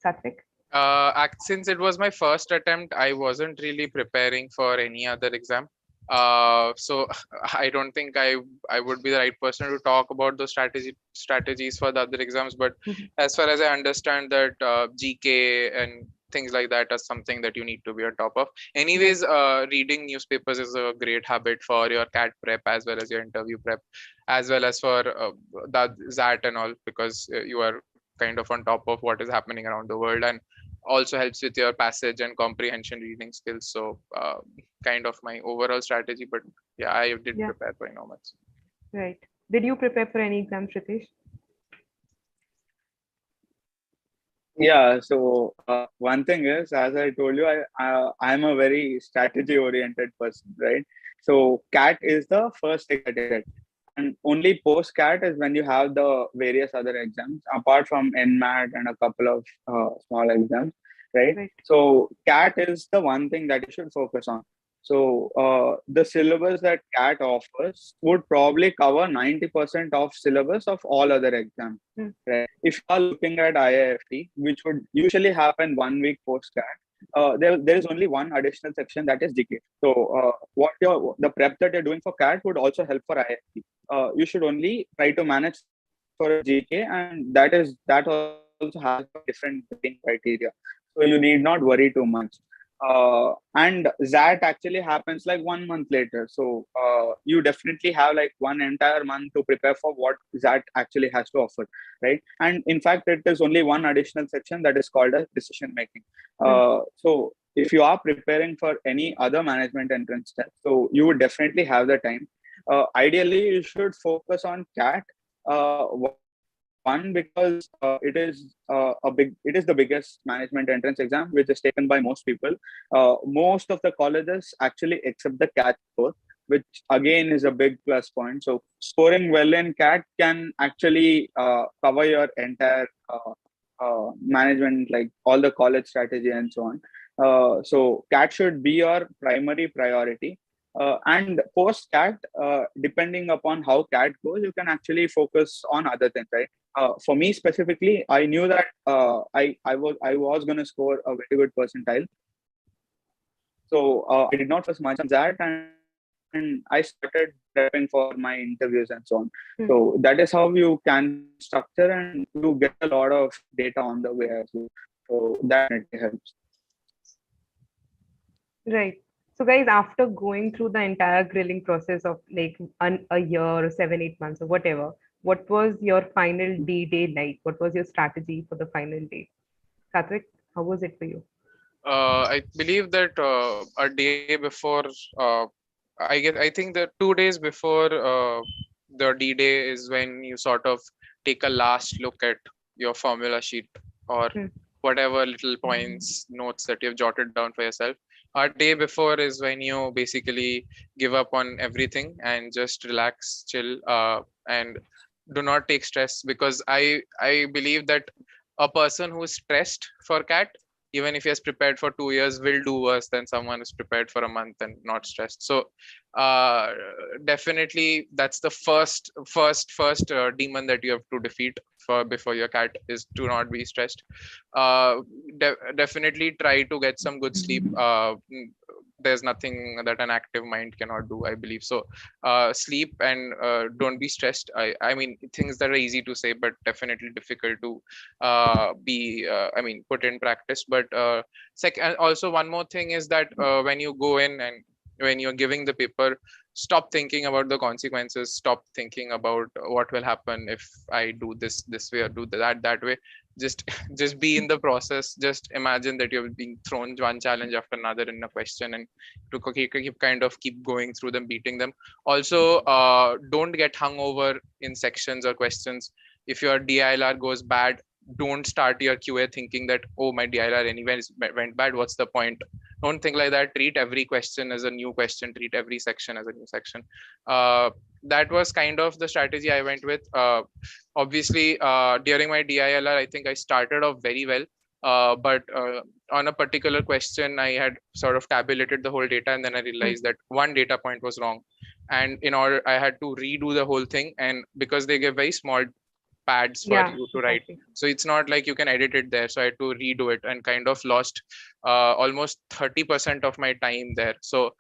Sattwik? Since it was my first attempt, I wasn't really preparing for any other exam. So I don't think I would be the right person to talk about those strategies for the other exams. But as far as I understand that GK and things like that are something that you need to be on top of. Anyways, reading newspapers is a great habit for your CAT prep as well as your interview prep, as well as for the ZAT and all, because you are kind of on top of what is happening around the world, and also helps with your passage and comprehension reading skills. So kind of my overall strategy, but yeah, I did prepare for enormous. Right. Did you prepare for any exam, Sritesh? Yeah, so one thing is, as I told you, I'm a very strategy oriented person, right? So CAT is the first thing that you get, and only post CAT is when you have the various other exams apart from NMAT and a couple of small exams, right? So CAT is the one thing that you should focus on. So the syllabus that CAT offers would probably cover 90% of syllabus of all other exams. Right? If you are looking at IIFT, which would usually happen 1 week post CAT, there is only one additional section, that is GK. So the prep that you're doing for CAT would also help for IIFT. You should only try to manage for GK, and that also has a different grading criteria. So you need not worry too much. And that actually happens like 1 month later. So you definitely have like one entire month to prepare for what that actually has to offer, right? And in fact, it is only one additional section that is called as decision making. So if you are preparing for any other management entrance test, so you would definitely have the time. Ideally, you should focus on CAT. One, because it is the biggest management entrance exam, which is taken by most people. Most of the colleges actually accept the CAT score, which again is a big plus point. So scoring well in CAT can actually cover your entire management, like all the college strategy and so on. So CAT should be your primary priority. And post CAT, depending upon how CAT goes, you can actually focus on other things, right? For me specifically, I knew that I was going to score a very good percentile. So I did not focus much on that, and I started prepping for my interviews and so on. So that is how you can structure, and you get a lot of data on the way as well. So that helps. Right. So guys, after going through the entire grilling process of like a year or 7, 8 months or whatever, what was your final day like? What was your strategy for the final day? Sattwik, how was it for you? I believe that a day before, I think that 2 days before the D-Day is when you sort of take a last look at your formula sheet or whatever little points, notes that you've jotted down for yourself. A day before is when you basically give up on everything and just relax, chill, and do not take stress, because I believe that a person who is stressed for CAT, even if he has prepared for 2 years, will do worse than someone who's prepared for a month and not stressed. So definitely that's the first demon that you have to defeat for before your CAT, is to not be stressed. Definitely try to get some good sleep. There's nothing that an active mind cannot do, I believe. So sleep and don't be stressed. I mean, things that are easy to say but definitely difficult to put in practice. But second, also one more thing is that when you go in and when you're giving the paper, stop thinking about the consequences, stop thinking about what will happen if I do this way or do that way. Just just be in the process. Just imagine that you're being thrown one challenge after another in a question, and to keep going through them, beating them. Also, don't get hung over in sections or questions. If your DILR goes bad, don't start your QA thinking that, oh, my DILR anyway went bad, what's the point? Don't think like that. Treat every question as a new question, treat every section as a new section. That was kind of the strategy I went with. Obviously, during my DILR, I think I started off very well, but on a particular question, I had sort of tabulated the whole data, and then I realized that one data point was wrong, and in order, I had to redo the whole thing. And because they give very small pads for you to write, so it's not like you can edit it there, so I had to redo it, and kind of lost almost 30% of my time there. So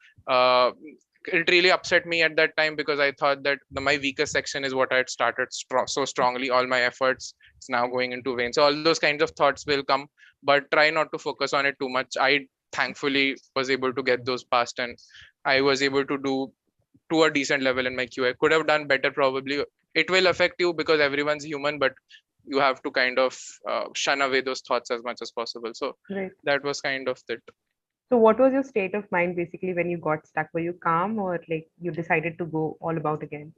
it really upset me at that time, because I thought that my weakest section is what I had started so strongly. All my efforts is now going into vain. So all those kinds of thoughts will come, but try not to focus on it too much. I thankfully was able to get those past, and I was able to do to a decent level in my QA. Could have done better probably. It will affect you because everyone's human, but you have to kind of shun away those thoughts as much as possible. So that was kind of it. So what was your state of mind basically when you got stuck? Were you calm, or like you decided to go all about again?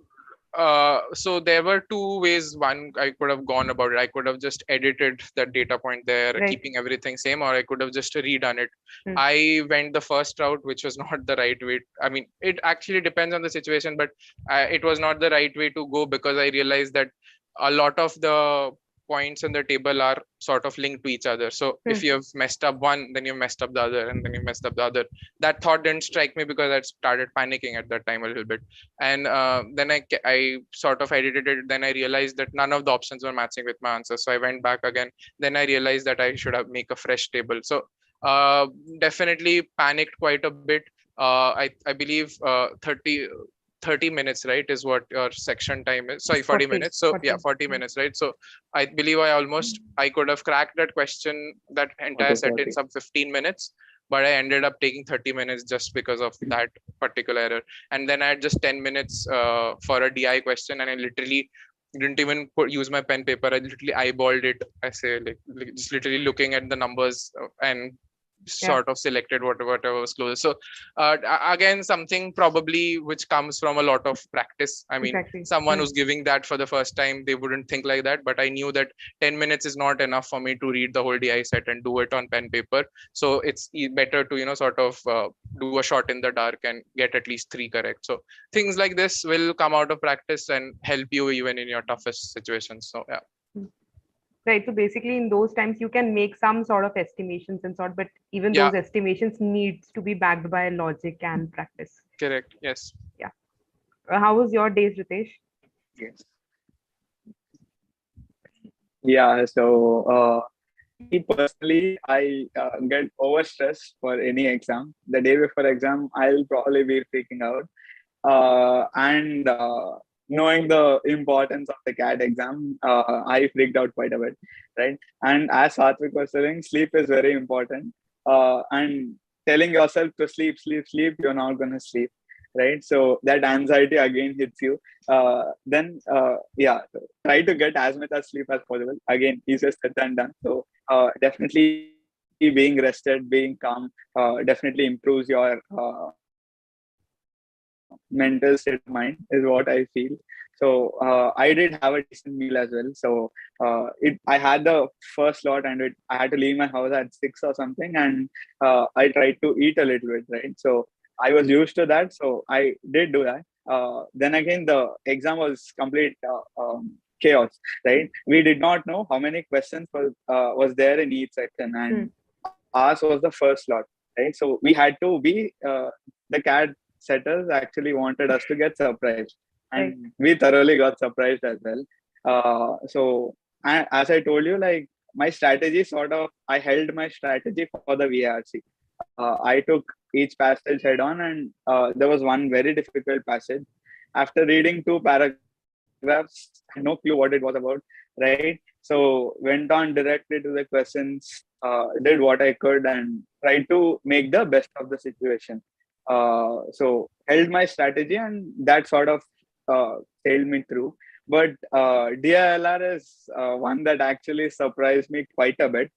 So there were two ways. One, I could have gone about it. I could have just edited that data point there, keeping everything same, or I could have just redone it. I went the first route, which was not the right way. I mean, it actually depends on the situation, but it was not the right way to go, because I realized that a lot of the points in the table are sort of linked to each other. So if you have messed up one, then you messed up the other, and then you messed up the other. That thought didn't strike me because I started panicking at that time a little bit. And then I sort of edited it. Then I realized that none of the options were matching with my answers. So I went back again. Then I realized that I should have make a fresh table. So definitely panicked quite a bit. I believe 30 minutes, right, is what your section time is. Sorry, 40 minutes. So 40 minutes, right? So I believe I could have cracked that question, that entire set in some 15 minutes, but I ended up taking 30 minutes just because of that particular error. And then I had just 10 minutes for a DI question, and I literally didn't even use my pen paper. I literally eyeballed it. I say like just literally looking at the numbers and sort of selected whatever was closest. So again, something probably which comes from a lot of practice. I mean, someone who's giving that for the first time, they wouldn't think like that, but I knew that 10 minutes is not enough for me to read the whole DI set and do it on pen paper. So it's better to sort of do a shot in the dark and get at least 3 correct. So things like this will come out of practice and help you even in your toughest situations. So yeah. Right. So basically, in those times, you can make some sort of estimations and sort, but even those estimations needs to be backed by logic and practice. Correct. Yes. Yeah. How was your days, Ritesh? Yes. Yeah. So me personally, I get overstressed for any exam. The day before exam, I'll probably be freaking out. And knowing the importance of the CAT exam, I freaked out quite a bit, right? And as Sattwik was saying, sleep is very important. And telling yourself to sleep, you're not going to sleep, right? So that anxiety again hits you. Then, try to get as much as sleep as possible. Again, easier said than done. So definitely being rested, being calm, definitely improves your mental state of mind is what I feel. So I did have a decent meal as well. So I had the first slot, and I had to leave my house at 6 or something, and I tried to eat a little bit, right? So I was used to that, so I did do that. Then again, the exam was complete chaos, right? We did not know how many questions was there in each section, and ours was the first slot, right? So we had to be the CAD setters actually wanted us to get surprised, and we thoroughly got surprised as well. So as I told you, like my strategy I held my strategy for the VRC. I took each passage head on, and there was one very difficult passage. After reading 2 paragraphs, I had no clue what it was about, right? So went on directly to the questions, did what I could, and tried to make the best of the situation. So held my strategy, and that sort of sailed me through. But DILR is one that actually surprised me quite a bit.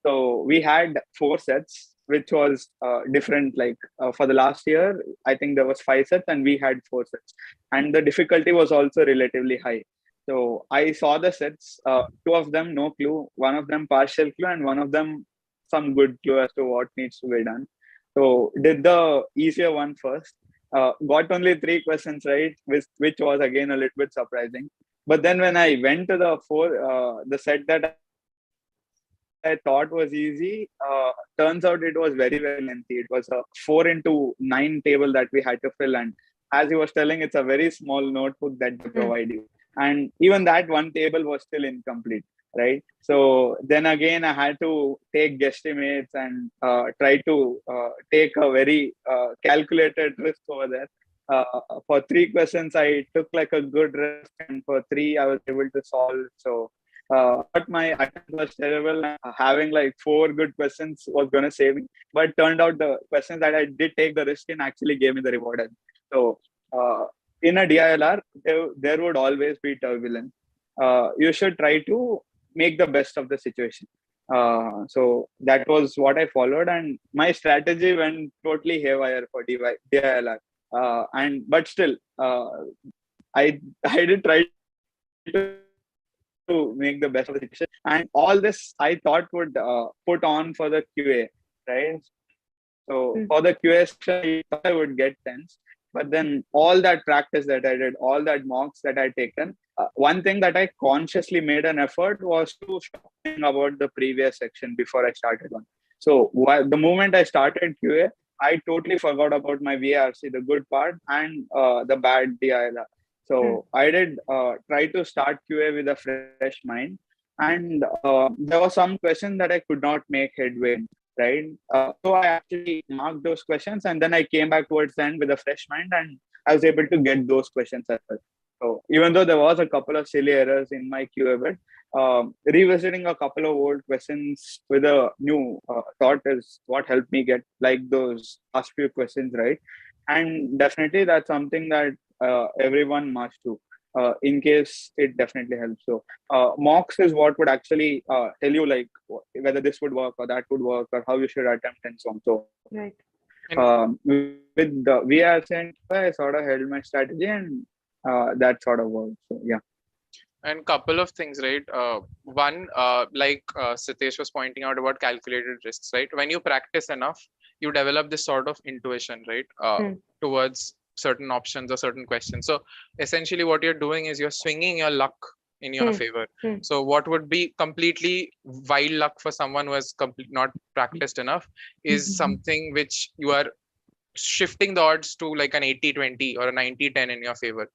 So we had 4 sets, which was different. Like for the last year, I think there was 5 sets, and we had 4 sets, and the difficulty was also relatively high. So I saw the sets, 2 of them no clue, one of them partial clue, and one of them some good clue as to what needs to be done. So did the easier one first. Got only 3 questions right, which was again a little bit surprising. But then when I went to the set that I thought was easy, turns out it was very, very lengthy. It was a 4x9 table that we had to fill. And as he was telling, it's a very small notebook that they Hmm. provide you. And even that one table was still incomplete, right? So then again, I had to take guesstimates and try to take a very calculated risk over there. For 3 questions, I took like a good risk, and for three, I was able to solve. So thought my attempt was terrible. Having like 4 good questions was going to save me, but turned out the questions that I did take the risk in actually gave me the reward. So in a DILR, there would always be turbulence. You should try to make the best of the situation. So that was what I followed, and my strategy went totally haywire for DILR. And but still, I I did try to make the best of the situation, and all this I thought would put on for the QA, right? So for the QA section, I thought I would get tense, but then all that practice that I did, all that mocks that I taken, one thing that I consciously made an effort was to stop thinking about the previous section before I started one. So while the moment I started QA, I totally forgot about my VRC, the good part, and the bad DILR. Hmm. So I did try to start QA with a fresh mind, and there were some questions that I could not make headway in, right? So I actually marked those questions, and then I came back towards the end with a fresh mind, and I was able to get those questions as well. So even though there was a couple of silly errors in my QA bit, revisiting a couple of old questions with a new thought is what helped me get like those last few questions right. And definitely that's something that everyone must do. In case it definitely helps. So mocks is what would actually tell you like whether this would work or that would work or how you should attempt and so on. So Right. And with the VRC and I sort of held my strategy, and that sort of worked. So yeah. and couple of things, right? One, like Sritesh was pointing out about calculated risks, right? When you practice enough, you develop this sort of intuition, right? Hmm. Towards certain options or certain questions. So essentially, what you're doing is you're swinging your luck in your Hmm. favor. Hmm. So what would be completely wild luck for someone who has not practiced enough is something which you are shifting the odds to like an 80-20 or a 90-10 in your favor,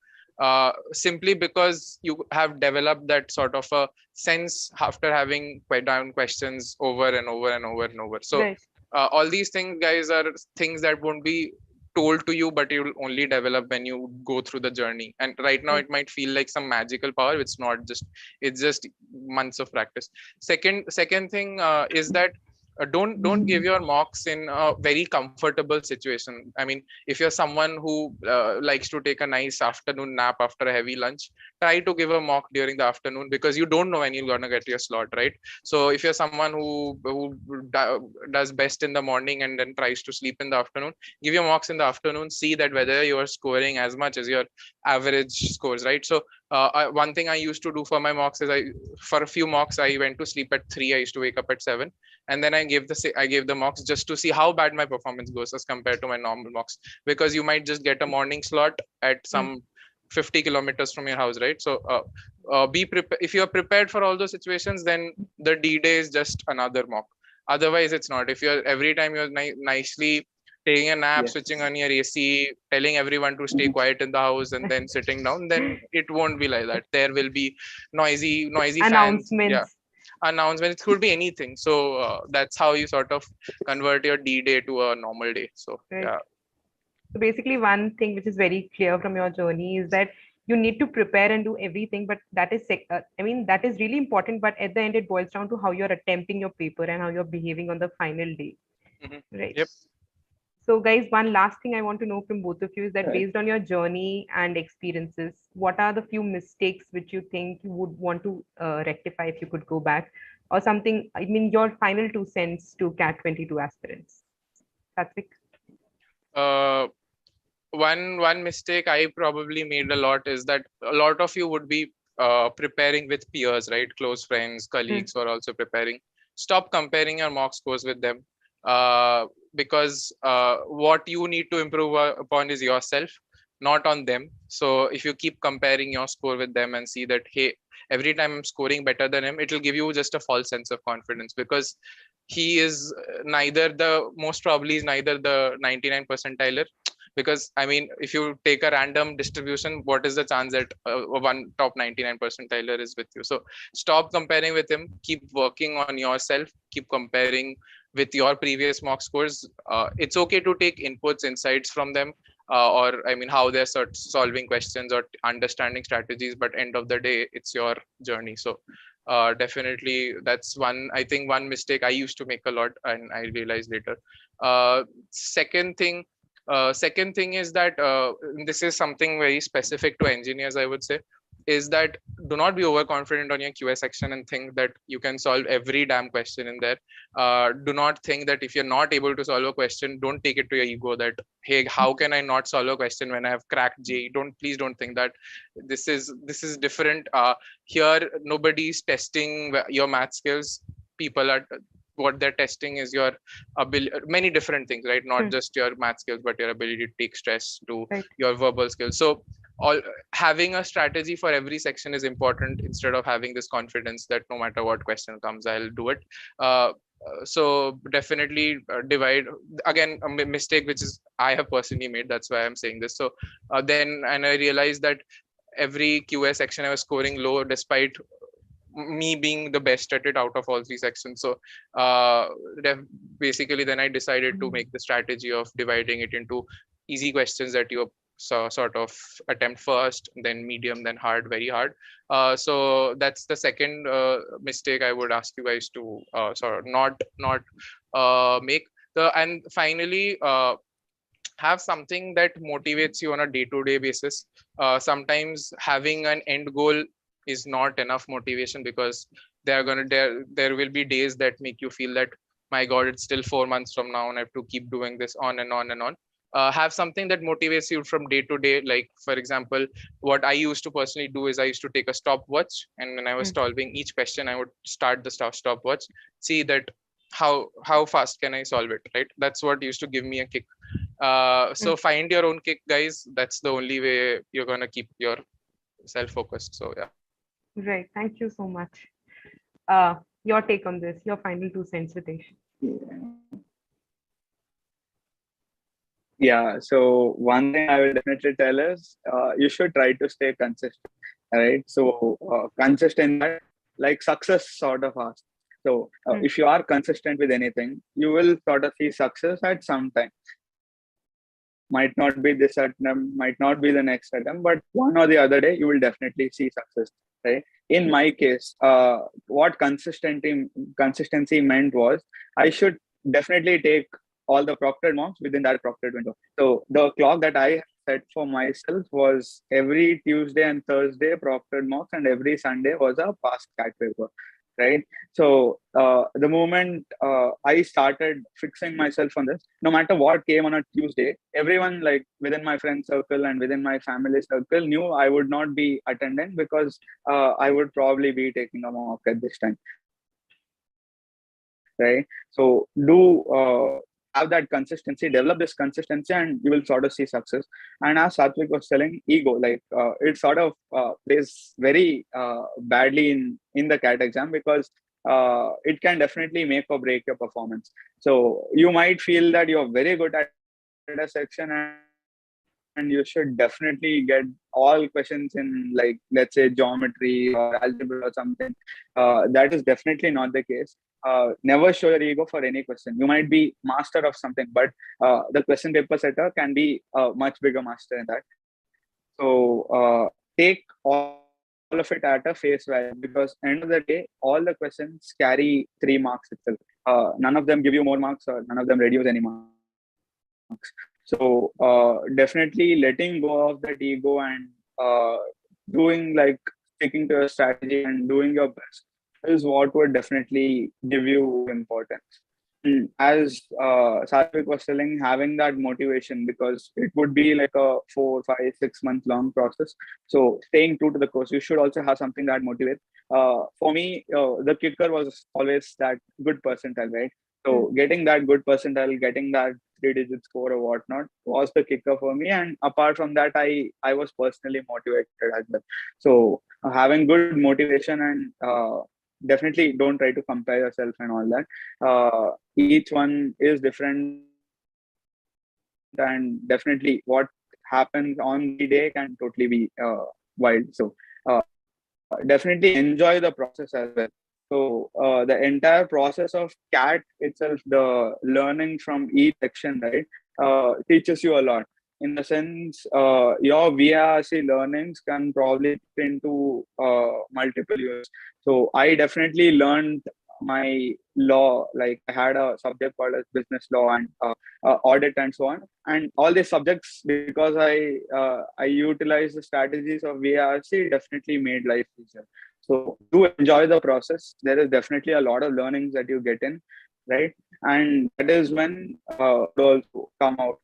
simply because you have developed that sort of a sense after having quite down questions over and over and over and over. So Right. all these things, guys, are things that won't be told to you, but you'll only develop when you go through the journey. And right now Right. it might feel like some magical power. It's not. Just it's just months of practice. Second thing is that don't give your mocks in a very comfortable situation. I mean, if you're someone who likes to take a nice afternoon nap after a heavy lunch, try to give a mock during the afternoon, because you don't know when you're going to get your slot, right? So if you're someone who does best in the morning and then tries to sleep in the afternoon, give your mocks in the afternoon, see that whether you're scoring as much as your average scores, right? So one thing I used to do for my mocks is for a few mocks, I went to sleep at 3, I used to wake up at 7, and then I gave the mocks just to see how bad my performance goes as compared to my normal mocks, because you might just get a morning slot at Hmm. some 50 kilometers from your house, right? So be prepared. If you're prepared for all those situations, then the D-day is just another mock. Otherwise it's not. If you're every time you're nicely taking a nap, Yes. switching on your AC, telling everyone to stay Mhm. quiet in the house, and then sitting down, then it won't be like that. There will be noisy fans, yeah, Announcements. announcement. It could be anything. So that's how you sort of convert your D-day to a normal day. So Right. yeah. So basically, one thing which is very clear from your journey is that you need to prepare and do everything, but that is, I mean, that is really important. But at the end, it boils down to how you're attempting your paper and how you're behaving on the final day. Mhm. Right. Yep. So, guys, one last thing I want to know from both of you is that Right. based on your journey and experiences, what are the few mistakes which you think you would want to rectify if you could go back, or something? I mean, your final 2 cents to CAT 22 aspirants. Satvik? Uh, one mistake I probably made a lot is that a lot of you would be preparing with peers, right? Close friends, Hmm. colleagues who are also preparing. Stop comparing your mock scores with them, uh, because what you need to improve upon is yourself, not on them. So if you keep comparing your score with them and see that, hey, every time I'm scoring better than him, it will give you just a false sense of confidence, because he is neither the most probably is neither the 99 percentiler. Because I mean, if you take a random distribution, what is the chance that one top 99 percentiler is with you? So stop comparing with him, keep working on yourself, keep comparing with your previous mock scores. It's okay to take inputs, insights from them, or I mean how they're solving questions or understanding strategies, but end of the day it's your journey. So definitely that's one, I think, one mistake I used to make a lot and I realized later. uh, second thing Second thing is that this is something very specific to engineers, I would say, is that do not be overconfident on your QA section and think that you can solve every damn question in there. Do not think that if you're not able to solve a question, don't take it to your ego that, hey, how can I not solve a question when I have cracked J? Please don't think that. This is different. Here, nobody's testing your math skills. People are, what they're testing is your ability, many different things, right? Not Hmm. just your math skills, but your ability to take stress, to Right. your verbal skills. So all, having a strategy for every section is important, instead of having this confidence that no matter what question comes, I'll do it. So definitely divide. Again, a mistake which is I have personally made, that's why I'm saying this. So then, and I realized that every QA section I was scoring low, despite me being the best at it out of all three sections. So uh, basically then I decided to make the strategy of dividing it into easy questions that you sort of attempt first, then medium, then hard, very hard. So that's the second mistake I would ask you guys to sort of not make. And finally, have something that motivates you on a day-to-day basis. Sometimes having an end goal is not enough motivation, because there will be days that make you feel that, my god, it's still 4 months from now and I have to keep doing this on and on and on. Have something that motivates you from day to day. Like, for example, what I used to personally do is I used to take a stopwatch, and when I was Hmm. solving each question, I would start the stopwatch, see that how fast can I solve it, right? That's what used to give me a kick. Hmm. So find your own kick, guys. That's the only way you're gonna keep your self focused. So yeah. Right. Thank you so much. Your take on this, your final 2 cents, Ritesh. Yeah, so one thing I will definitely tell is you should try to stay consistent, right? So consistent that like success sort of asks. So Hmm. if you are consistent with anything, you will sort of see success at some time. Might not be this attempt, might not be the next attempt, but one or the other day you will definitely see success, right? In my case, what consistency meant was I should definitely take all the proctored mocks within that proctored window. So the clock that I set for myself was every Tuesday and Thursday proctored mocks, and every Sunday was a past cat paper, right? So the moment I started fixing myself on this, no matter what came on a Tuesday, everyone like within my friend circle and within my family circle knew I would not be attending because I would probably be taking a mock at this time, right? So do have that consistency, develop this consistency, and you will sort of see success. And as Satvik was telling, ego, like it sort of plays very badly in the CAT exam, because it can definitely make or break your performance. So you might feel that you're very good at a section and you should definitely get all questions in, like, let's say geometry or algebra or something. That is definitely not the case. Never show your ego for any question. You might be master of something, but the question paper setter can be a much bigger master in that. So take all of it at a face value, because end of the day, all the questions carry 3 marks itself. None of them give you more marks or none of them reduce any marks. So definitely letting go of that ego and doing like sticking to your strategy and doing your best is what would definitely give you importance. As Satvik was telling, having that motivation, because it would be like a 4, 5, 6 month long process. So staying true to the course, you should also have something that motivates. For me, the kicker was always that good percentile, right? So getting that good percentile, getting that 3 digit score or whatnot was the kicker for me. And apart from that, I was personally motivated as well. So having good motivation and definitely don't try to compare yourself and all that. Each one is different, and definitely what happens on the day can totally be wild. So definitely enjoy the process as well. So the entire process of CAT itself, the learning from each section, right, teaches you a lot. In the sense, your VRC learnings can probably put into multiple years. So I definitely learned my law, like I had a subject called as business law and audit and so on, and all these subjects, because I utilized the strategies of VRC, definitely made life easier. So do enjoy the process. There is definitely a lot of learnings that you get in, right? And that is when you also come out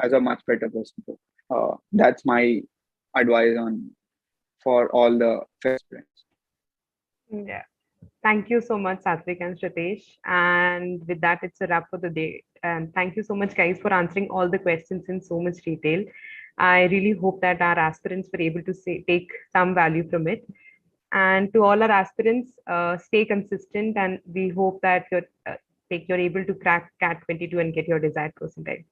as a much better person. So that's my advice on for all the aspirants. Yeah. Thank you so much, Satvik and Sritesh. And with that, it's a wrap for the day. And thank you so much, guys, for answering all the questions in so much detail. I really hope that our aspirants were able to take some value from it. And to all our aspirants, stay consistent, and we hope that you're able to crack CAT 22 and get your desired percentile.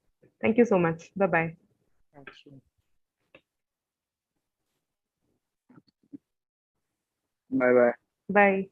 Thank you so much. Bye bye. Thank you. Bye bye. Bye.